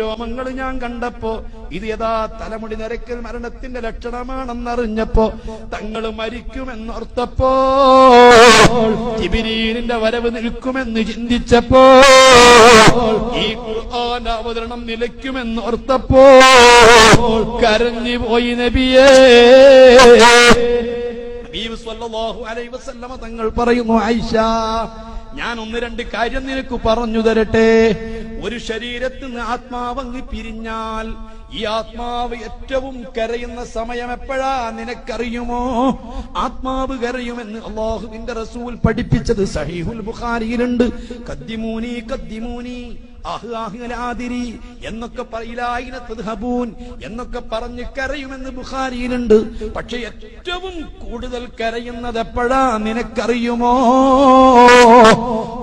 രോമങ്ങൾ ഞാൻ കണ്ടപ്പോ ഇത് യഥാ തലമുടി നരക്കൽ മരണത്തിന്റെ ലക്ഷണമാണെന്നറിഞ്ഞപ്പോ തങ്ങൾ മരിക്കുമെന്നോർത്തപ്പോ ജിബ്രീലിന്റെ വരവ് നിൽക്കുമെന്ന് ചിന്തിച്ചപ്പോ ഈ ഖുർആൻ അവതരണം നിലയ്ക്കുമെന്നോർത്തപ്പോ കരഞ്ഞുപോയി നബിയേ. നബി സല്ലല്ലാഹു അലൈഹി വസല്ലമ തങ്ങൾ പറയുന്നു, ആയിഷ, ഞാൻ ഒന്ന് രണ്ട് കാര്യം നിനക്ക് പറഞ്ഞു തരട്ടെ. ഒരു ശരീരത്തിൽ നിന്ന് ആത്മാവങ്ങ് പിരിഞ്ഞാൽ ഈ ആത്മാവ് ഏറ്റവും കരയുന്ന സമയം എപ്പോഴാ നിനക്കറിയുമോ? ആത്മാവ് കരയുമെന്ന് അല്ലാഹുവിന്റെ റസൂൽ പഠിപ്പിച്ചത് സഹീഹുൽ ബുഖാരിയിലുണ്ട്. കദ്ദിമൂനി കദ്ദിമൂനി ആദിരി എന്നൊക്കെ എന്നൊക്കെ പറഞ്ഞ് കരയുമെന്ന് ബുഖാരിയിലുണ്ട്. പക്ഷെ ഏറ്റവും കൂടുതൽ കരയുന്നത് എപ്പോഴാ നിനക്കറിയുമോ?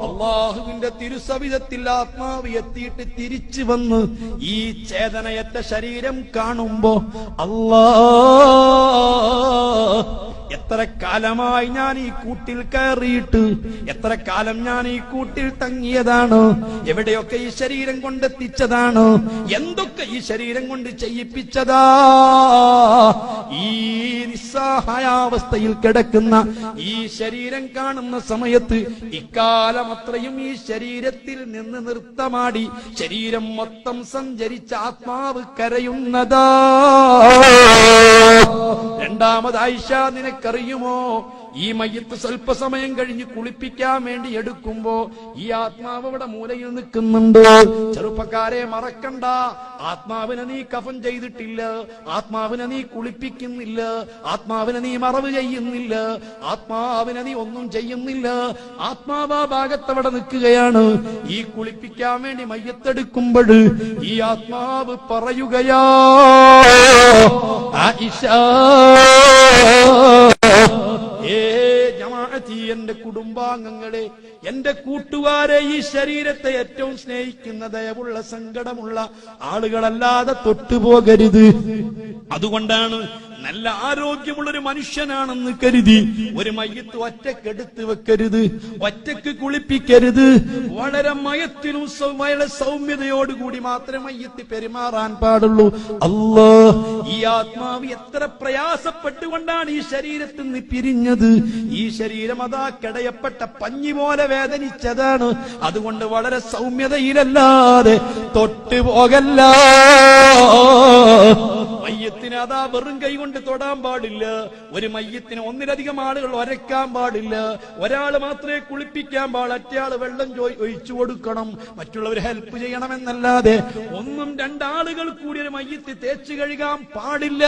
അല്ലാഹുവിന്റെ തിരുസവിധത്തിൽ ആത്മാവ് എത്തിയിട്ട് തിരിച്ചു വന്ന് ഈ ചേതനയറ്റ ശരീരം കാണുമ്പോ എത്ര കാലമായി ഞാൻ ഈ കൂട്ടിൽ കയറിയിട്ട്, എത്ര കാലം ഞാൻ ഈ കൂട്ടിൽ തങ്ങിയതാണ്, എവിടെയൊക്കെ ഈ ശരീരം കൊണ്ടെത്തിച്ചതാണ്, എന്തൊക്കെ ഈ ശരീരം കൊണ്ട് ചെയ്യിപ്പിച്ചതാ. ഈ നിസ്സഹായാവസ്ഥയിൽ കിടക്കുന്ന ഈ ശരീരം കാണുന്ന സമയത്ത് ഇക്കാലം അത്രയും ഈ ശരീരത്തിൽ നിന്ന് നൃത്തമാടി ശരീരം മൊത്തം സഞ്ചരിച്ച ആത്മാവ് കരയുന്നതാ. രണ്ടാമത് ആയിഷ, നിനക്കറിയുമോ, ഈ മയ്യത്ത് സ്വല്പസമയം കഴിഞ്ഞ് കുളിപ്പിക്കാൻ വേണ്ടി എടുക്കുമ്പോ ഈ ആത്മാവ് ഇവിടെ മൂലയിൽ നിൽക്കുന്നുണ്ട്. ചെറുപ്പക്കാരെ മറക്കണ്ട, ആത്മാവിനെ നീ കഫൻ ചെയ്തിട്ടില്ല, ആത്മാവിനെ നീ കുളിപ്പിക്കുന്നില്ല, ആത്മാവിനെ നീ മറവ് ചെയ്യുന്നില്ല, ആത്മാവിനെ നീ ഒന്നും ചെയ്യുന്നില്ല. ആത്മാവ് ആ ഭാഗത്തവിടെ നിൽക്കുകയാണ്. ഈ കുളിപ്പിക്കാൻ വേണ്ടി മയ്യത്തെടുക്കുമ്പോൾ ഈ ആത്മാവ് പറയുകയാ, ആയിഷ, എന്റെ കുടുംബാംഗങ്ങളെ, എന്റെ കൂട്ടുകാരെ, ഈ ശരീരത്തെ ഏറ്റവും സ്നേഹിക്കുന്ന ദയവുള്ള സങ്കടമുള്ള ആളുകളല്ലാതെ തൊട്ടുപോകരുത്. അതുകൊണ്ടാണ് നല്ല ആരോഗ്യമുള്ളൊരു മനുഷ്യനാണെന്ന് കരുതി ഒരു മയ്യത്ത് ഒറ്റക്കെടുത്ത് വെക്കരുത്, ഒറ്റക്ക് കുളിപ്പിക്കരുത്. വളരെ മയത്തിനും വളരെ സൗമ്യതയോടുകൂടി മാത്രമേ മയ്യത്ത് പെരുമാറാൻ പാടുള്ളൂ. ഈ ആത്മാവ് എത്ര പ്രയാസപ്പെട്ടുകൊണ്ടാണ് ഈ ശരീരത്തിൽ നിന്ന് പിരിഞ്ഞത്. ഈ ശരീരം അതാ കിടയപ്പെട്ട പഞ്ഞി പോലെ വേദനിച്ചതാണ്. അതുകൊണ്ട് വളരെ സൗമ്യതയിലല്ലാതെ തൊട്ടുപോകല്ല. മയ്യത്തിന് അതാ വെറും കൈ കൊണ്ട് തൊടാൻ പാടില്ല. ഒരു മയ്യത്തിന് ഒന്നിലധികം ആളുകൾ ഒരക്കാൻ പാടില്ല. ഒരാൾ മാത്രമേ കുളിപ്പിക്കാൻ പാടുള്ളൂ, മറ്റേയാൾ വെള്ളം ഒഴിച്ചു കൊടുക്കണം, മറ്റുള്ളവർ ഹെൽപ്പ് ചെയ്യണമെന്നല്ലാതെ ഒന്നും രണ്ടാളുകൾ കൂടി ഒരു മയ്യത്ത് തേച്ചു കഴുകാൻ പാടില്ല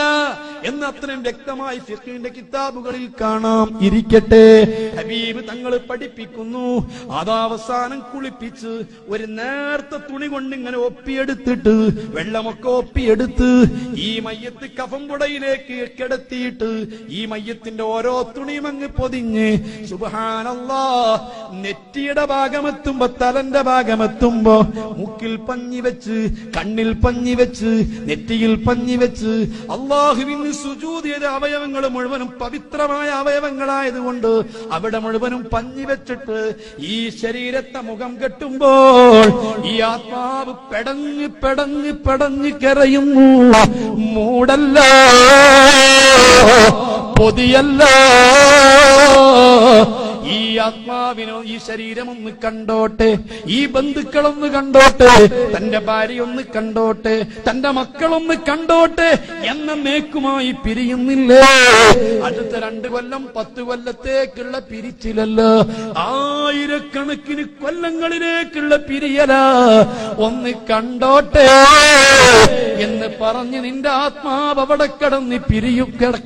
എന്ന് അത്രയും വ്യക്തമായി ഫിഖ്ഹിന്റെ കിതാബുകളിൽ കാണാം. ഇരിക്കട്ടെ, ഹബീബ് തങ്ങൾ പഠിപ്പിക്കുന്നു, അതാവസാനം കുളിപ്പിച്ച് ഒരു നേർത്ത തുണി കൊണ്ട് ഇങ്ങനെ ഒപ്പിയെടുത്തിട്ട്, വെള്ളമൊക്കെ ഒപ്പിയെടുത്ത് ഈ മയ്യത്ത് കഫംപുടയിലേക്ക് കിടത്തിയിട്ട് ഈ മയ്യത്തിന്റെ ഓരോ തുണിയും അങ്ങ് പൊതിഞ്ഞ്, സുബ്ഹാനല്ലാഹ്, നെറ്റിയുടെ ഭാഗമെത്തുമ്പോ, തലന്റെ ഭാഗമെത്തുമ്പോ മുക്കിൽ പഞ്ഞി വെച്ച്, കണ്ണിൽ പഞ്ഞി വെച്ച്, നെറ്റിയിൽ പഞ്ഞി വെച്ച്, അല്ലാഹുവിന് സുജൂദ് ചെയ്ത അവയവങ്ങൾ മുഴുവനും പവിത്രമായ അവയവങ്ങളായതുകൊണ്ട് അവിടെ മുഴുവനും പഞ്ഞി വെച്ചിട്ട് ഈ ശരീരത്തെ മുഖം കെട്ടുമ്പോൾ ഈ ആത്മാവ് പെടഞ്ഞ് പെടഞ്ഞ് പെടഞ്ഞ് കരയുന്നു. മൂടല്ല, പൊതിയല്ല. ഈ ആത്മാവിനോ ഈ ശരീരമൊന്ന് കണ്ടോട്ടെ, ഈ ബന്ധുക്കളൊന്ന് കണ്ടോട്ടെ, തന്റെ ഭാര്യയൊന്ന് കണ്ടോട്ടെ, തന്റെ മക്കളൊന്ന് കണ്ടോട്ടെ എന്ന നേക്കുമായി പിരിയുന്നില്ലേ? അടുത്ത 2 കൊല്ലം 10 കൊല്ലത്തേക്കുള്ള പിരിച്ചിലല്ല, ആയിരക്കണക്കിന് കൊല്ലങ്ങളിലേക്കുള്ള പിരിയല. ഒന്ന് കണ്ടോട്ടെ എന്ന് പറഞ്ഞ് നിന്റെ ആത്മാവ് അവിടെ കടന്ന്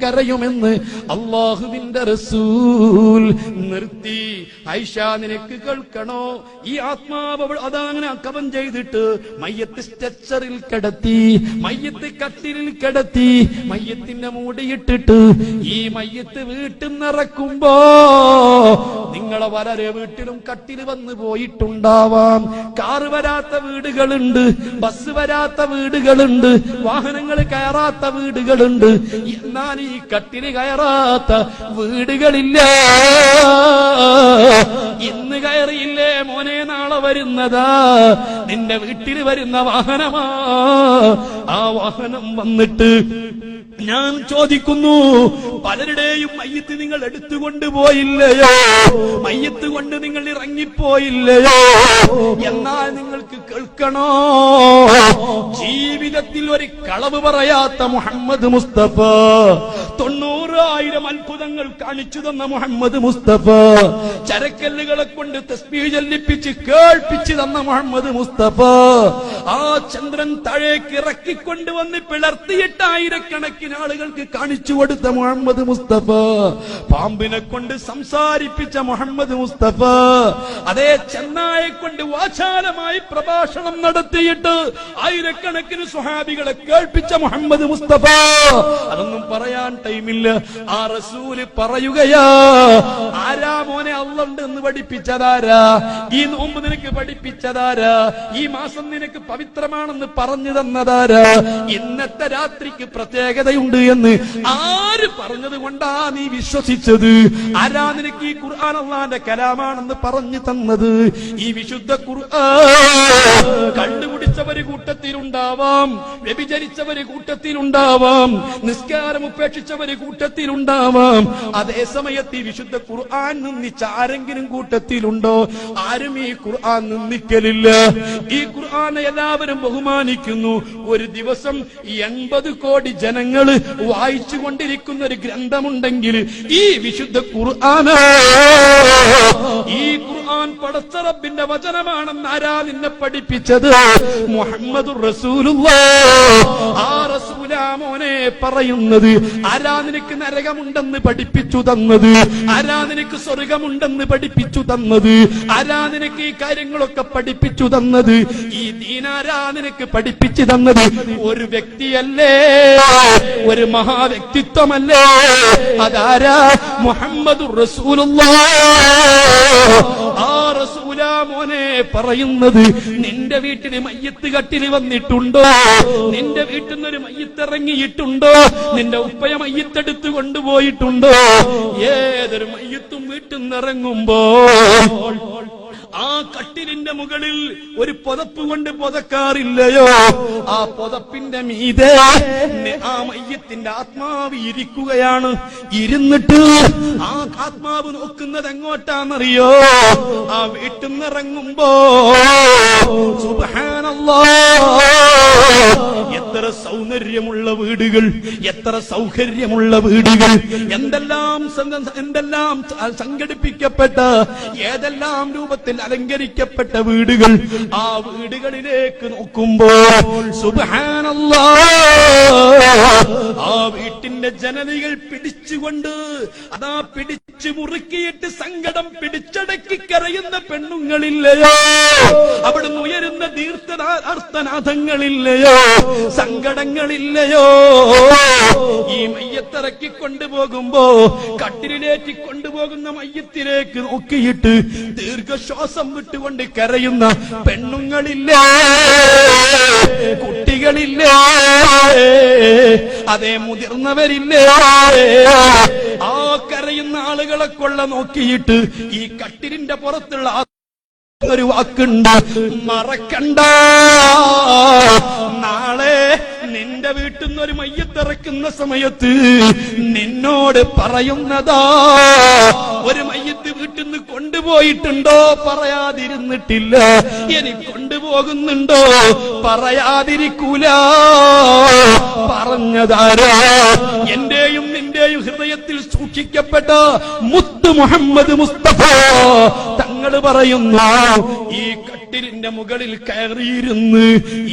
കരയുമെന്ന് അല്ലാഹുവിന്റെ റസൂൽ നിർത്തി. ആയിഷ, നിനക്ക് കേൾക്കണോ? ഈ ആത്മാവ് അതങ്ങനെ കവൻ ചെയ്തിട്ട് മയ്യത്ത് സ്ട്രെച്ചറിൽ കിടത്തി, മയ്യത്ത് കട്ടിലിൽ കിടത്തി, മയ്യത്തിന്റെ മൂടിയിട്ടിട്ട് ഈ മയ്യത്ത് വീട്ടിൽ നിറക്കുമ്പോ നിങ്ങളെ വളരെ വീട്ടിലും കട്ടിൽ വന്നു പോയിട്ടുണ്ടാവാം. കാറ് വരാത്ത വീടുകളുണ്ട്, ബസ് വരാത്ത വീടുകളുണ്ട്, വാഹനങ്ങൾ കയറാത്ത വീടുകളുണ്ട്. എന്നാൽ ഈ കട്ടില് കയറാത്ത വീടുകളില്ല. ഇന്ന് കയറിയില്ലേ മോനെ, നാളെ വരുന്നതാ നിന്റെ വീട്ടിൽ വരുന്ന വാഹനമാ. ആ വാഹനം വന്നിട്ട് ഞാൻ ചോദിക്കുന്നു, പലരുടെയും മയ്യത്ത് നിങ്ങൾ എടുത്തുകൊണ്ടുപോയില്ലയോ? മയ്യത്ത് കൊണ്ട് നിങ്ങൾ ഇറങ്ങിപ്പോയില്ലയോ? എന്നാൽ നിങ്ങൾക്ക് കേൾക്കണോ, ജീവിതത്തിൽ ഒരു കളവ് പറയാത്ത മുഹമ്മദ് മുസ്തഫ, 90,000 അത്ഭുതങ്ങൾ കാണിച്ചു തന്ന മുഹമ്മദ് മുസ്തഫ, ചരക്കല്ലുകളെ കൊണ്ട് തസ്ബീഹ് ചൊല്ലിപ്പിച്ച് കേൾപ്പിച്ചു തന്ന മുഹമ്മദ് മുസ്തഫ, ആ ചന്ദ്രൻ താഴേക്ക് ഇറക്കിക്കൊണ്ടുവന്ന് പിളർത്തിയിട്ട് ആയിരക്കണക്കിന് ആളുകൾക്ക് കാണിച്ചു കൊടുത്ത മുഹമ്മദ് മുസ്തഫ, പാമ്പിനെ കൊണ്ട് സംസാരിപ്പിച്ച മുഹമ്മദ് മുസ്തഫ, അതേ ചെന്നായെ കൊണ്ട് വാചാലമായി പ്രഭാഷണം നടത്തിയിട്ട് ആയിരക്കണക്കിന് സ്വഹാബികളെ കേൾപ്പിച്ച മുഹമ്മദ് മുസ്തഫ. അതൊന്നും പറയാൻ ടൈമില്ല. ആ റസൂല് പറയുകയാ, ആരാ മോനെ അള്ളണ്ട് എന്ന് പഠിപ്പിച്ചതാരാ? ഈ നോമ്പ് നിനക്ക് പഠിപ്പിച്ചതാരാ? ഈ മാസം നിനക്ക് പവിത്രമാണെന്ന് പറഞ്ഞു തന്നതാരാ? ഇന്നത്തെ രാത്രിക്ക് പ്രത്യേകതയുണ്ട് എന്ന് ആര് പറഞ്ഞത് കൊണ്ടാ നീ വിശ്വസിച്ചത്? ആരാ നിനക്ക് ഈ ഖുർആൻ അല്ലാഹുവിന്റെ കലാമാണെന്ന് പറഞ്ഞു തന്നത്? ഈ വിശുദ്ധ ഖുർആൻ കണ്ടുപിടിച്ചവര് കൂട്ടത്തിലുണ്ടാവാം, വ്യഭിചരിച്ചവര് കൂട്ടത്തിലുണ്ടാവാം, നിസ്കാരം ഉപേക്ഷിച്ചവര് കൂട്ടത്തിലുണ്ടാവാം. അതേ സമയത്ത് ഈ വിശുദ്ധ ഖുർആൻ നിന്ദിച്ച ആരെങ്കിലും കൂട്ടത്തിലുണ്ടോ? ആരും ഈ ഖുർആൻ നിന്ദിക്കലില്ല. ഈ ഖുർആനെ എല്ലാവരും ബഹുമാനിക്കുന്നു. ഒരു ദിവസം 80 കോടി ജനങ്ങൾ വായിച്ചു കൊണ്ടിരിക്കുന്ന ഒരു ഗ്രന്ഥമുണ്ടെങ്കിൽ ഈ വിശുദ്ധ ഖുർആനാ. ഈ ഖുർആൻ പടച്ച റബ്ബിന്റെ വചനമാണെന്ന് ആരാ നിന്നെ പഠിപ്പിച്ചത്? മുഹമ്മദുർ റസൂലുള്ളാഹ്. ആ റസൂലാ മോനെ പറയുന്നത്. ആരാ നിനക്ക് നരകമുണ്ടെന്ന് പഠിപ്പിച്ചു തന്നത്? ആരാ നിനക്ക് സ്വർഗമുണ്ടെന്ന് പഠിപ്പിച്ചു തന്നത്? ആരാ നിനക്ക് ഈ കാര്യങ്ങളൊക്കെ പഠിപ്പിച്ചു തന്നത്? ഈ ദീനാരാ നിനക്ക് പഠിപ്പിച്ചു തന്നത്? ഒരു വ്യക്തിയല്ലേ, ഒരു മഹാവ്യക്തിത്വമല്ലേ? അതാരാ? മുഹമ്മദുർ റസൂലുള്ളാഹ്. ആ റസൂലാ മോനെ പറയുന്നത്. നിന്റെ വീട്ടിൽ മയ്യത്ത് കട്ടിൽ വന്നിട്ടുണ്ടോ? നിന്റെ വീട്ടിൽ നിന്നൊരു മയ്യത്ത് ഇറങ്ങിയിട്ടുണ്ടോ? നിന്റെ ഉപ്പയെ മയ്യത്തെടുത്ത് കൊണ്ടുപോയിട്ടുണ്ടോ? ഏതൊരു മയ്യത്തും വീട്ടിൽ നിന്ന് ഇറങ്ങുമ്പോൾ ആ കട്ടിലിന്റെ മുകളിൽ ഒരു പുതപ്പ് കൊണ്ട് പുതക്കാറില്ലയോ? ആ പുതപ്പിന്റെ മീതെ ആ മയ്യത്തിന്റെ ആത്മാവ് ഇരിക്കുകയാണ്. ഇരുന്നിട്ട് ആ ആത്മാവ് നോക്കുന്നത് എങ്ങോട്ടാണെന്നറിയോ? ആ വീട്ടിൽ നിന്ന് ഇറങ്ങുമ്പോ സുബ്ഹാനല്ലാഹ്, എത്ര സൗന്ദര്യമുള്ള വീടുകൾ, എത്ര സൗകര്യമുള്ള വീടുകൾ, എന്തെല്ലാം സംഘടിപ്പിക്കപ്പെട്ട, ഏതെല്ലാം രൂപത്തിൽ അലങ്കരിക്കപ്പെട്ട വീടുകൾ. ആ വീടുകളിലേക്ക് നോക്കുമ്പോൾ സുബ്ഹാനല്ലാഹ്, ആ വീട്ടിന്റെ ജനലികൾ പിടിച്ചുകൊണ്ട് അതാ പിടിച്ചു മുറുക്കിയിട്ട് സങ്കടം പിടിച്ചടക്കി കരയുന്ന പെണ്ണുങ്ങളില്ലയോ? അവിടുന്ന് ഉയരുന്ന ദീർഘനാഥങ്ങളില്ലയോ? സങ്കടങ്ങളില്ലയോ? ഈ മയ്യത്തിറക്കി കൊണ്ടുപോകുമ്പോ കട്ടിലേറ്റി കൊണ്ടുപോകുന്ന മയ്യത്തിലേക്ക് നോക്കിയിട്ട് ദീർഘശ്വാസം വിട്ടുകൊണ്ട് കരയുന്ന പെണ്ണുങ്ങളില്ലേ? കുട്ടികളില്ലേ? അതേ മുതിർന്നവരില്ലേ? ആ കരയുന്ന ആളുകളെ കൊള്ള നോക്കിയിട്ട് ഈ കട്ടിലിന്റെ പുറത്തുള്ള ഒരു വാക്കുണ്ട്, മറക്കണ്ട. നാളെ നിന്റെ വീട്ടിൽ നിന്ന് ഒരു മയ്യത്തിറക്കുന്ന സമയത്ത് നിന്നോട് പറയുന്നതാ. ഒരു മയ്യത്ത് വീട്ടിൽ നിന്ന് കൊണ്ടുപോയിട്ടുണ്ടോ? പറയാതിരുന്നിട്ടില്ല. ഇനി കൊണ്ടുപോകുന്നുണ്ടോ? പറയാതിരിക്കൂല. പറഞ്ഞതാരാ? എന്റെയും നിന്റെയും ഹൃദയത്തിൽ സൂക്ഷിക്കപ്പെട്ട മുത്ത് മുഹമ്മദ് മുസ്തഫ തങ്ങൾ പറയുന്നു. ഈ കട്ടിലിന്റെ മുകളിൽ കയറിയിരുന്ന്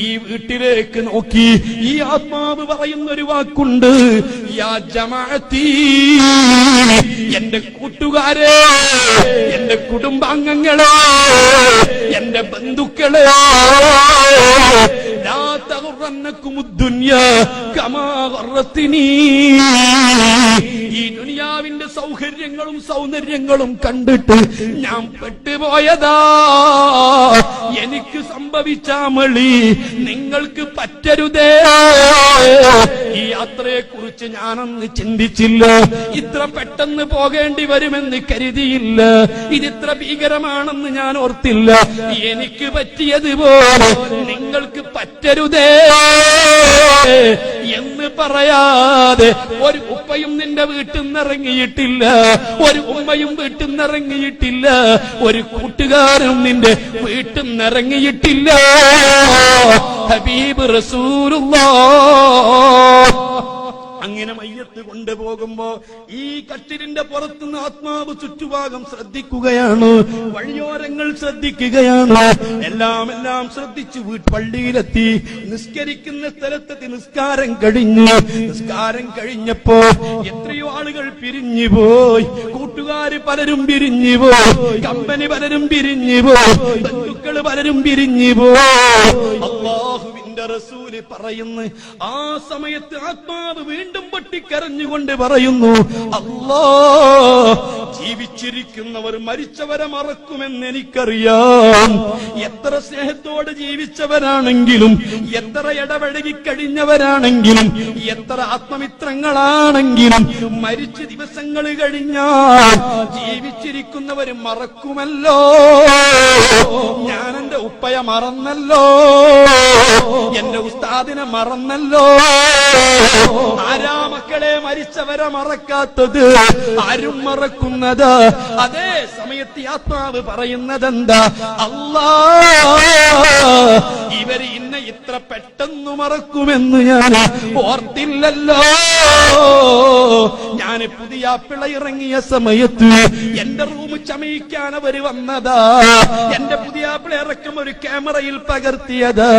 ഈ വീട്ടിലേക്ക് നോക്കി ഈ ആത്മാവ് പറയുന്ന ഒരു വാക്കുണ്ട്, യാ ജമാഅത്തി, എന്റെ കൂട്ടുകാരെ, എന്റെ കുടുംബാംഗങ്ങളെ, എന്റെ ബന്ധുക്കളെ, ലാ തഗറന്നകുമുദ്ദുനിയ കമാ ഗറത്തിനി. ഈ ദുനിയാ ദുനിയാവിന്റെ സൗകര്യങ്ങളും സൗന്ദര്യങ്ങളും കണ്ടിട്ട് ഞാൻ പെട്ടുപോയതാ. എനിക്ക് സംഭവിച്ച മളി നിങ്ങൾക്ക് പറ്റരുതേ. ഈ യാത്രയെ കുറിച്ച് ഞാനൊന്ന് ചിന്തിച്ചില്ല. ഇത്ര പെട്ടെന്ന് പോകേണ്ടി വരുമെന്ന് കരുതിയില്ല. ഇതിത്ര ഭീകരമാണെന്ന് ഞാൻ ഓർത്തില്ല. എനിക്ക് പറ്റിയതുപോലെ നിങ്ങൾക്ക് പറ്റരുതേ എന്ന് പറയാതെ ഒരു ഉപ്പയും നിന്റെ വീട്ടിൽ നിന്നിറങ്ങിയിട്ടില്ല, ഒരു ഉമ്മയും വീട്ടിൽ നിന്നിറങ്ങിയിട്ടില്ല, ഒരു കൂട്ടുകാരും നിന്റെ വീട്ടിൽ നിന്നിറങ്ങിയിട്ടില്ല. ഹബീബ് റസൂലുള്ളാഹ് അങ്ങനെ മയ്യത്ത് കൊണ്ടുപോകുമ്പോ ഈ കട്ടിലിന്റെ പുറത്തുനിന്ന് ആത്മാവ് ചുറ്റുഭാഗം ശ്രദ്ധിക്കുകയാണ്, വഴിയോരങ്ങൾ ശ്രദ്ധിക്കുകയാണ്. എല്ലാം ശ്രദ്ധിച്ചു പള്ളിയിലെത്തി. നിസ്കരിക്കുന്ന സ്ഥലത്തെത്തി. നിസ്കാരം കഴിഞ്ഞപ്പോ എത്രയോ ആളുകൾ പിരിഞ്ഞുപോയി. കൂട്ടുകാര് പലരും പിരിഞ്ഞുപോയി, കമ്പനി പലരും പിരിഞ്ഞുപോയി, ബന്ധുക്കൾ പലരും പിരിഞ്ഞുപോയി. അല്ലാഹുവിന്റെ റസൂല് പറയുന്നു, ആ സമയത്ത് ആത്മാവ് വീണ്ടും പൊട്ടിക്കരഞ്ഞുകൊണ്ട് പറയുന്നു, അല്ലാ, ജീവിച്ചിരിക്കുന്നവർ മരിച്ചവരെ മറക്കുമെന്ന് എനിക്കറിയാം. എത്ര സ്നേഹത്തോടെ ജീവിച്ചവരാണെങ്കിലും, എത്ര ഇടപഴകി കഴിഞ്ഞവരാണെങ്കിലും, എത്ര ആത്മമിത്രങ്ങളാണെങ്കിലും മരിച്ച ദിവസങ്ങൾ കഴിഞ്ഞാൽ ജീവിച്ചിരിക്കുന്നവർ മറക്കുമല്ലോ. ഞാൻ എന്റെ ഉപ്പയെ മറന്നല്ലോ, എന്റെ ഉസ്താദിനെ മറന്നല്ലോ. ആരാ മക്കളെ മരിച്ചവരെ മറക്കാത്തത്? ആരും മറക്കുന്നത്? അതേ സമയത്ത് ആത്മാവ് പറയുന്നതെന്താ? അല്ലാ, ഇവര് ഇന്നെ ഇത്ര പെട്ടെന്ന് മറക്കുമെന്ന് ഞാൻ ഓർത്തില്ലല്ലോ. ഞാൻ പുതിയ പിള്ള ഇറങ്ങിയ സമയത്ത് എന്റെ റൂം ചമയിക്കാൻ അവര് വന്നതാ. എന്റെ പുതിയ പിള്ള ഇറക്കം ഒരു ക്യാമറയിൽ പകർത്തിയതാ.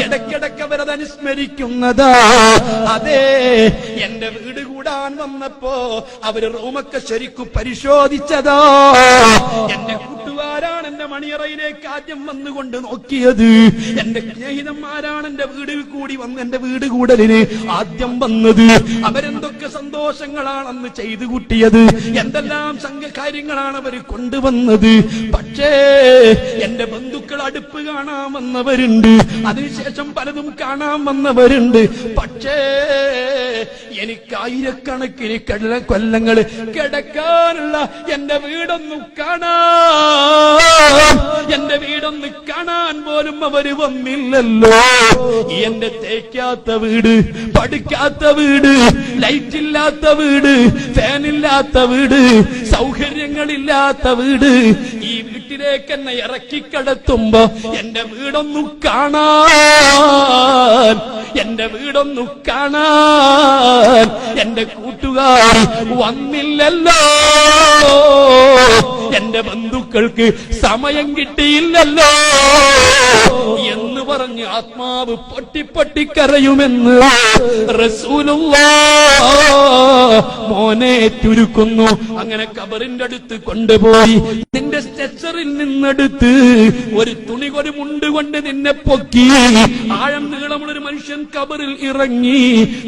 ഇടയ്ക്കിടയ്ക്ക് അവരത് അനുസ്മരിക്കുന്നതാ. അതെ, എന്റെ വീട് കൂടാൻ വന്നപ്പോ അവര് റൂമൊക്കെ ശരിക്കും പരിശോധിച്ചതാ. എന്റെ കൂട്ടുകാരാണ് എന്റെ മണിയറയിലേക്ക് ആദ്യം വന്നുകൊണ്ട് നോക്കിയത്. എന്റെ സ്നേഹിതന്മാരാണ് എന്റെ വീടിൽ കൂടി വന്ന് എന്റെ വീട് കൂടലിന് ആദ്യം വന്നത്. അവരെന്തൊക്കെ സന്തോഷങ്ങളാണെന്ന് ചെയ്തു കൂട്ടിയത്, എന്തെല്ലാം കാര്യങ്ങളാണ് അവർ കൊണ്ടുവന്നത്. പക്ഷേ എന്റെ ബന്ധുക്കൾ അടുപ്പ് കാണാൻ വന്നവരുണ്ട്, അതിനുശേഷം പലതും കാണാൻ വന്നവരുണ്ട്. പക്ഷേ എനിക്ക് ആയിരക്കണക്കിന് കൊല്ലങ്ങൾ കിടക്കാനുള്ള എന്റെ വീടൊന്നും എന്റെ വീടൊന്ന് കാണാൻ പോലും അവര് വന്നില്ലല്ലോ. എന്റെ തേക്കാത്ത വീട്, പഠിക്കാത്ത വീട്, ലൈറ്റ് ഇല്ലാത്ത വീട്, ഫാനില്ലാത്ത വീട്, സൗകര്യങ്ങളില്ലാത്ത വീട്, ഈ വീട്ടിലേക്ക് എന്നെ ഇറക്കിക്കടത്തുമ്പോ എന്റെ വീടൊന്നു കാണാൻ, എന്റെ വീടൊന്നു കാണാൻ എന്റെ കൂട്ടുകാർ വന്നില്ലല്ലോ. എന്റെ ബന്ധുക്കൾക്ക് സമയം കിട്ടിയില്ലല്ലോ എന്ന് പറഞ്ഞ് ആത്മാവ് പൊട്ടിപ്പൊട്ടിക്കരയുമെന്ന് റസൂലുള്ളാഹ് മോനെ ചുരുക്കുന്നു. അങ്ങനെ ഖബറിന്റെ അടുത്ത് കൊണ്ടുപോയി നിന്റെ സ്ട്രെച്ചറിൽ നിന്നെടുത്ത് ഒരു തുണി ഒരു മുണ്ട് കൊണ്ട് നിന്നെ പൊക്കി ആഴം നീളമുള്ളൊരു മനുഷ്യൻ ഖബറിൽ ഇറങ്ങി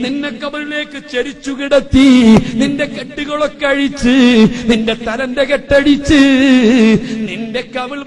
നിന്നെ ഖബറിലേക്ക് ചരിച്ചു കിടത്തി. നിന്റെ കെട്ടുകളൊക്കെ അഴിച്ച്, നിന്റെ തലന്റെ കെട്ടടിച്ച്, നിന്റെ കവിൾ